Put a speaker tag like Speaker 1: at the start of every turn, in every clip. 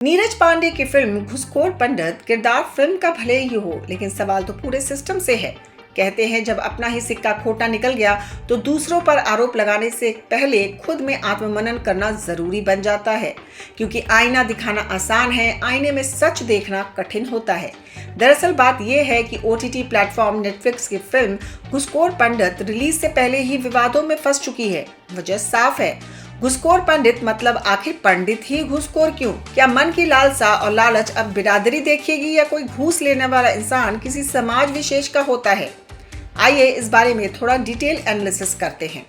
Speaker 1: नीरज पांडे की फिल्म घुसखोर पंडित किरदार फिल्म का भले ही हो, लेकिन सवाल तो पूरे सिस्टम से है। कहते हैं जब अपना ही सिक्का खोटा निकल गया तो दूसरों पर आरोप लगाने से पहले खुद में आत्ममनन करना जरूरी बन जाता है, क्योंकि आईना दिखाना आसान है, आईने में सच देखना कठिन होता है। दरअसल बात यह है कि ओटीटी प्लेटफॉर्म नेटफ्लिक्स की फिल्म घुसखोर पंडित रिलीज से पहले ही विवादों में फंस चुकी है। वजह साफ है, घुसखोर पंडित मतलब आखिर पंडित ही घुसखोर क्यों? क्या मन की लालसा और लालच अब बिरादरी देखेगी या कोई घूस लेने वाला इंसान किसी समाज विशेष का होता है? आइए इस बारे में थोड़ा डिटेल एनालिसिस करते हैं।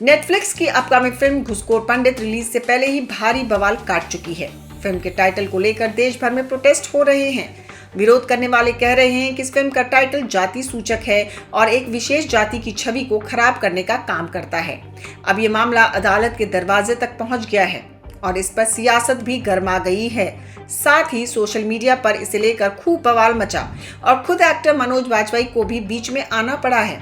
Speaker 1: नेटफ्लिक्स की अपकमिंग फिल्म घुसखोर पंडित रिलीज से पहले ही भारी बवाल काट चुकी है। फिल्म के टाइटल को लेकर देश भर में प्रोटेस्ट हो रहे हैं। विरोध करने वाले कह रहे हैं कि इस फिल्म का टाइटल जाति सूचक है और एक विशेष जाति की छवि को खराब करने का काम करता है। अब ये मामला अदालत के दरवाजे तक पहुंच गया है और इस पर सियासत भी गर्मा गई है। साथ ही सोशल मीडिया पर इसे लेकर खूब बवाल मचा और खुद एक्टर मनोज वाजपेयी को भी बीच में आना पड़ा है।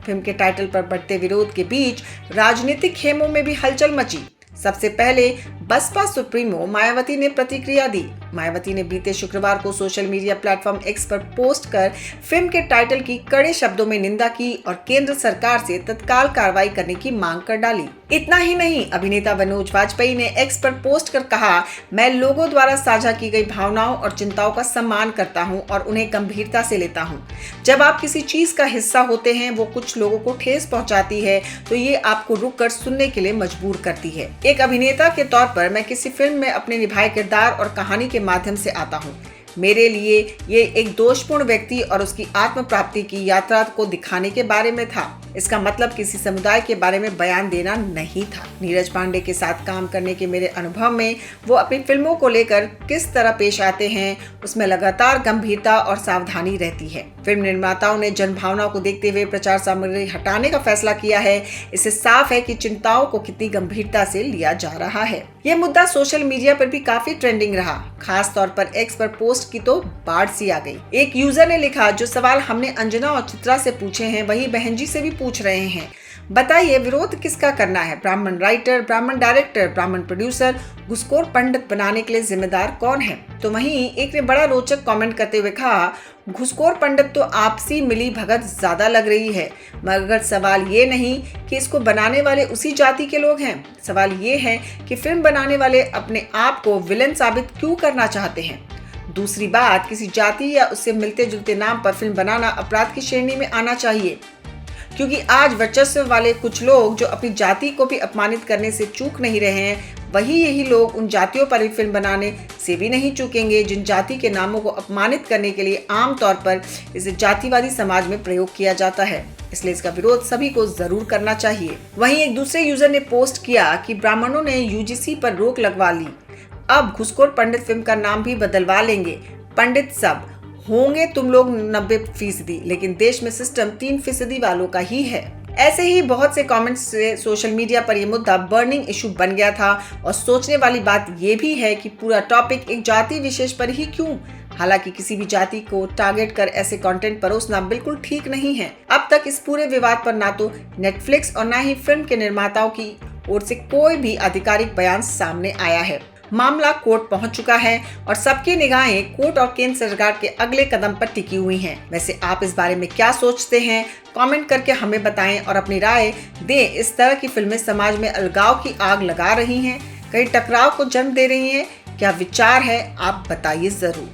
Speaker 1: फिल्म के टाइटल पर बढ़ते विरोध के बीच राजनीतिक खेमों में भी हलचल मची। सबसे पहले बसपा सुप्रीमो मायावती ने प्रतिक्रिया दी। मायावती ने बीते शुक्रवार को सोशल मीडिया प्लेटफॉर्म एक्स पर पोस्ट कर फिल्म के टाइटल की कड़े शब्दों में निंदा की और केंद्र सरकार से तत्काल कार्रवाई करने की मांग कर डाली। इतना ही नहीं, अभिनेता मनोज वाजपेयी ने एक्स पर पोस्ट कर कहा, मैं लोगों द्वारा साझा की गई भावनाओं और चिंताओं का सम्मान करता हूं और उन्हें गंभीरता से लेता हूं। जब आप किसी चीज का हिस्सा होते हैं, वो कुछ लोगों को ठेस पहुंचाती है, तो ये आपको रुक कर सुनने के लिए मजबूर करती है। एक अभिनेता के तौर पर मैं किसी फिल्म में अपने निभाए किरदार और कहानी के माध्यम से आता हूँ। मेरे लिए ये एक दोषपूर्ण व्यक्ति और उसकी आत्म प्राप्ति की यात्रा को दिखाने के बारे में था। इसका मतलब किसी समुदाय के बारे में बयान देना नहीं था। नीरज पांडे के साथ काम करने के मेरे अनुभव में वो अपनी फिल्मों को लेकर किस तरह पेश आते हैं, उसमें लगातार गंभीरता और सावधानी रहती है। फिल्म निर्माताओं ने जनभावनाओं को देखते हुए प्रचार सामग्री हटाने का फैसला किया है। इससे साफ है कि चिंताओं को कितनी गंभीरता से लिया जा रहा है। ये मुद्दा सोशल मीडिया पर भी काफी ट्रेंडिंग रहा। खास तौर पर एक्स पर पोस्ट की तो बाढ़ सी आ गई। एक यूजर ने लिखा, जो सवाल हमने अंजना और चित्रा से पूछे हैं वही बहन जी से भी पूछ रहे हैं। बताइए विरोध किसका करना है? ब्राह्मण राइटर, ब्राह्मण डायरेक्टर, ब्राह्मण प्रोड्यूसर, घुसखोर पंडित बनाने के लिए जिम्मेदार कौन है? तो वहीं एक ने बड़ा रोचक कमेंट करते हुए कहा, घुसखोर पंडित तो आपसी मिली भगत ज्यादा लग रही है, मगर सवाल ये नहीं कि इसको बनाने वाले उसी जाति के लोग हैं। सवाल ये है कि फिल्म बनाने वाले अपने आप को विलेन साबित क्यों करना चाहते हैं। दूसरी बात, किसी जाति या उससे मिलते जुलते नाम पर फिल्म बनाना अपराध की श्रेणी में आना चाहिए, क्योंकि आज वर्चस्व वाले कुछ लोग जो अपनी जाति को भी अपमानित करने से चूक नहीं रहे हैं, वही यही लोग उन जातियों पर फिल्म बनाने से भी नहीं चूकेंगे जिन जाति के नामों को अपमानित करने के लिए आमतौर पर इसे जातिवादी समाज में प्रयोग किया जाता है। इसलिए इसका विरोध सभी को जरूर करना चाहिए। वहीं एक दूसरे यूजर ने पोस्ट किया कि ब्राह्मणों ने यूजीसी पर रोक लगवा ली, अब घुसखोर पंडित फिल्म का नाम भी बदलवा लेंगे। पंडित सब होंगे तुम लोग 90%, लेकिन देश में सिस्टम 3% वालों का ही है। ऐसे ही बहुत से कमेंट्स से सोशल मीडिया पर यह मुद्दा बर्निंग इशू बन गया था और सोचने वाली बात यह भी है कि पूरा टॉपिक एक जाति विशेष पर ही क्यों? हालांकि किसी भी जाति को टारगेट कर ऐसे कंटेंट परोसना बिल्कुल ठीक नहीं है। अब तक इस पूरे विवाद पर ना तो नेटफ्लिक्स और ना ही फिल्म के निर्माताओं की ओर से कोई भी आधिकारिक बयान सामने आया है। मामला कोर्ट पहुंच चुका है और सबकी निगाहें कोर्ट और केंद्र सरकार के अगले कदम पर टिकी हुई हैं। वैसे आप इस बारे में क्या सोचते हैं? कमेंट करके हमें बताएं और अपनी राय दें। इस तरह की फिल्में समाज में अलगाव की आग लगा रही हैं, कई टकराव को जन्म दे रही हैं। क्या विचार है? आप बताइए जरूर।